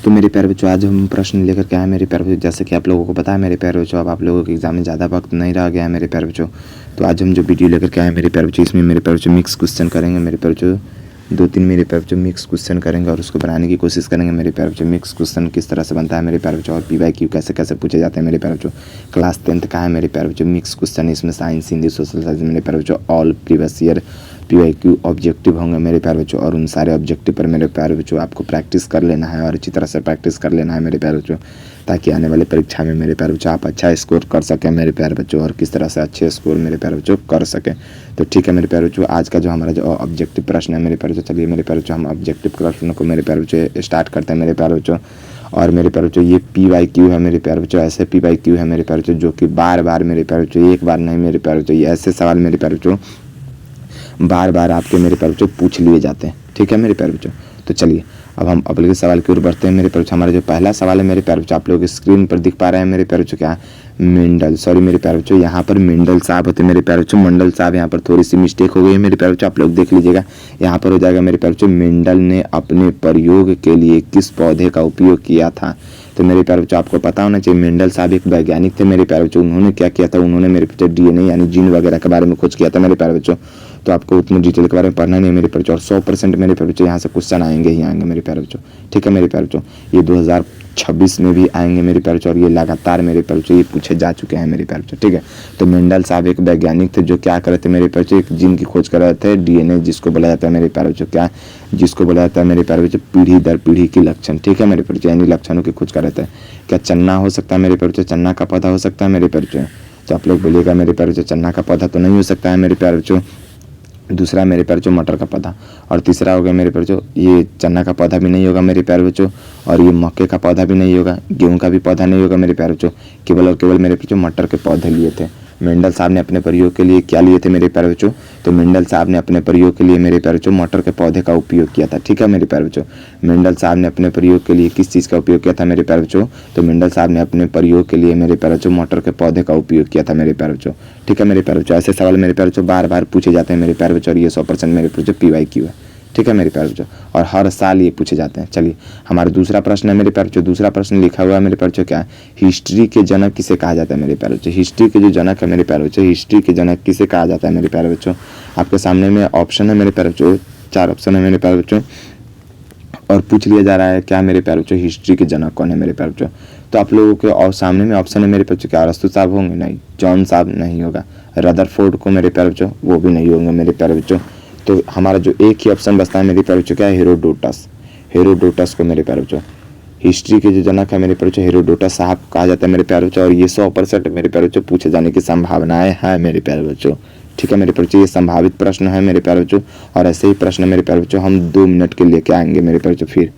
तो मेरे प्यारे बच्चों आज हम प्रश्न लेकर के आए मेरे प्यारे बच्चों। जैसे कि आप लोगों को पता है मेरे प्यारे बच्चों, अब आप लोगों के एग्जाम में ज़्यादा वक्त नहीं रह गया है मेरे प्यारे बच्चों। तो आज हम जो वीडियो लेकर के आए मेरे प्यारे बच्चों, इसमें मेरे प्यारे बच्चों मिक्स क्वेश्चन करेंगे मेरे प्यारे बच्चों। 2-3 मेरे प्यारे बच्चों मिक्स क्वेश्चन करेंगे और उसको बनाने की कोशिश करेंगे मेरे प्यारे बच्चों। मिक्स क्वेश्चन किस तरह से बनता है मेरे प्यारे बच्चों, और PYQ कैसे कैसे पूछे जाते हैं मेरे प्यारे बच्चों। क्लास 10th का है मेरे प्यारे बच्चों मिक्स क्वेश्चन, इसमें साइंस, हिंदी, सोशल साइंस मेरे प्यारे बच्चों all previous year PYQ objective होंगे मेरे प्यारे बच्चों। और उन सारे ऑब्जेक्टिव पर मेरे प्यारे बच्चों आपको प्रैक्टिस कर लेना है और अच्छी तरह से प्रैक्टिस कर लेना है मेरे प्यारे बच्चों, ताकि आने वाले परीक्षा में मेरे प्यारे बच्चों आप अच्छा स्कोर कर सकें मेरे प्यारे बच्चों, और किस तरह से अच्छे स्कोर मेरे प्यारे बच्चों कर सकें। तो ठीक है मेरे प्यारे बच्चों, आज का जो हमारा जो ऑब्जेक्टिव प्रश्न है मेरे प्यारे बच्चों, चलिए मेरे प्यारे बच्चों हम ऑब्जेक्टिव प्रश्न को मेरे प्यारे बच्चों स्टार्ट करते हैं मेरे प्यारे बच्चों। और मेरे प्यारे बच्चों ये PYQ है मेरे प्यारे बच्चों, ऐसे PYQ है मेरे प्यारे बच्चों जो कि बार बार मेरे प्यारे बच्चों, एक बार नहीं मेरे प्यारे बच्चों, ये ऐसे सवाल मेरे प्यारे बच्चों बार बार आपके मेरे प्यारे बच्चों पूछ लिए जाते हैं। ठीक है मेरे प्यारे बच्चों, तो चलिए अब हम अगले सवाल की ओर बढ़ते हैं मेरे प्यारे बच्चों। हमारा जो पहला सवाल है मेरे प्यारे बच्चों, आप लोग स्क्रीन पर दिख पा रहे हैं मेरे प्यारे बच्चों, क्या मेंडल, सॉरी मेरे प्यारे बच्चों यहाँ पर मेंडल साहब होते हैं मेरे प्यारे बच्चों, मंडल साहब, यहाँ पर थोड़ी सी मिस्टेक हो गई है मेरे प्यारे बच्चों, आप लोग देख लीजिएगा। यहाँ पर हो जाएगा मेरे प्यारे बच्चों, मेंडल ने अपने प्रयोग के लिए किस पौधे का उपयोग किया था। तो मेरे प्यारे बच्चों आपको पता होना चाहिए मेंडल साहब एक वैज्ञानिक थे मेरे प्यारे बच्चों। उन्होंने क्या किया था, उन्होंने मेरे बच्चों DNA यानी जीन वगैरह के बारे में खोज किया था मेरे प्यारे बच्चों। तो आपको उतने डिटेल के बारे में पढ़ना नहीं है मेरे प्यारे बच्चों, और 100% मेरे प्यारे बच्चों यहाँ से क्वेश्चन आएंगे ही आएंगे मेरे प्यारे बच्चों। ठीक है मेरे प्यारे बच्चों, ये 2026 में भी आएंगे मेरे प्यारे बच्चों, और ये लगातार मेरे प्यारे बच्चों ये पूछे जा चुके हैं मेरे प्यारे बच्चों। ठीक है, तो मेंडल साहब एक वैज्ञानिक थे जो क्या कर रहे थे मेरे प्यारे बच्चों, एक जीन की खोज कर रहे थे, DNA जिसको बोला जाता है मेरे प्यारे बच्चों, क्या जिसको बोला जाता है मेरे प्यारे बच्चों पीढ़ी दर पीढ़ी की लक्षण। ठीक है मेरे प्यारे बच्चों, यानी लक्षणों की खोज कर रहे थे। क्या चन्ना हो सकता है मेरे प्यारे बच्चों, चन्ना का पौधा हो सकता है मेरे प्यारे बच्चों। तो आप लोग बोलिएगा मेरे प्यारे बच्चों चन्ना का पौधा तो नहीं हो सकता है मेरे प्यारे बच्चों। दूसरा मेरे प्यारे बच्चों मटर का पौधा, और तीसरा हो गया मेरे प्यारे बच्चों ये चन्ना का पौधा भी नहीं होगा मेरे प्यारे बच्चों, और ये मक्के का पौधा भी नहीं होगा, गेहूं का भी पौधा नहीं होगा मेरे प्यारे बच्चों। केवल और केवल मेरे बच्चों मटर के पौधे लिए थे। मेंडल साहब ने अपने प्रयोग के लिए क्या लिए थे मेरे प्यारे बच्चों, तो मेंडल साहब ने अपने प्रयोग के लिए मेरे प्यारे बच्चों मटर के पौधे का उपयोग किया था। ठीक है मेरे प्यारे बच्चों, मेंडल साहब ने अपने प्रयोग के लिए किस चीज़ का उपयोग किया था मेरे प्यारे बच्चों, तो मेंडल साहब ने अपने प्रयोग के लिए मेरे प्यारे बच्चों मटर के पौधे का उपयोग किया था मेरे प्यारे बच्चों। ठीक है मेरे प्यारे बच्चों, ऐसे सवाल मेरे प्यारे बच्चों बार बार पूछे जाते हैं मेरे प्यारे बच्चों, और ये 100% मेरे प्यारे बच्चों PYQ है। ठीक है मेरे प्यारे बच्चों, और हर साल ये पूछे जाते हैं। चलिए हमारा दूसरा प्रश्न है मेरे प्यारे बच्चों, दूसरा प्रश्न लिखा हुआ है मेरे प्यारे बच्चों, क्या है हिस्ट्री के जनक किसे कहा जाता है मेरे प्यारे बच्चों। हिस्ट्री के जो जनक है मेरे प्यारे बच्चों, हिस्ट्री के जनक किसे कहा जाता है मेरे प्यारे बच्चों। आपके सामने में ऑप्शन है मेरे प्यारे बच्चों, 4 ऑप्शन है मेरे प्यारे बच्चों, और पूछ लिया जा रहा है क्या मेरे प्यारे बच्चों हिस्ट्री के जनक कौन है मेरे प्यारे बच्चों। तो आप लोगों के और सामने में ऑप्शन है मेरे बच्चों, क्या अरस्तु साहब होंगे, नहीं, जॉन साहब नहीं होगा, रदरफोर्ड को मेरे प्यारे बच्चों वो भी नहीं होंगे मेरे प्यारे बच्चों। तो हमारा जो एक ही ऑप्शन बचता है मेरे प्यारे बच्चों, क्या है हेरोडोटस, हेरोडोटस को मेरे प्यारे बच्चों हिस्ट्री के जो जनक है मेरे प्यारे बच्चों हेरोडोटस साहब कहा जाता है मेरे प्यारे बच्चों, और ये 100% मेरे प्यारे बच्चों पूछे जाने की संभावनाएं हैं मेरे प्यारे बच्चों। ठीक है मेरे प्यारे बच्चों, ये संभावित प्रश्न है मेरे प्यारे बच्चों, और ऐसे ही प्रश्न मेरे प्यारे बच्चों हम 2 मिनट के लेके आएंगे मेरे प्यारे बच्चों फिर।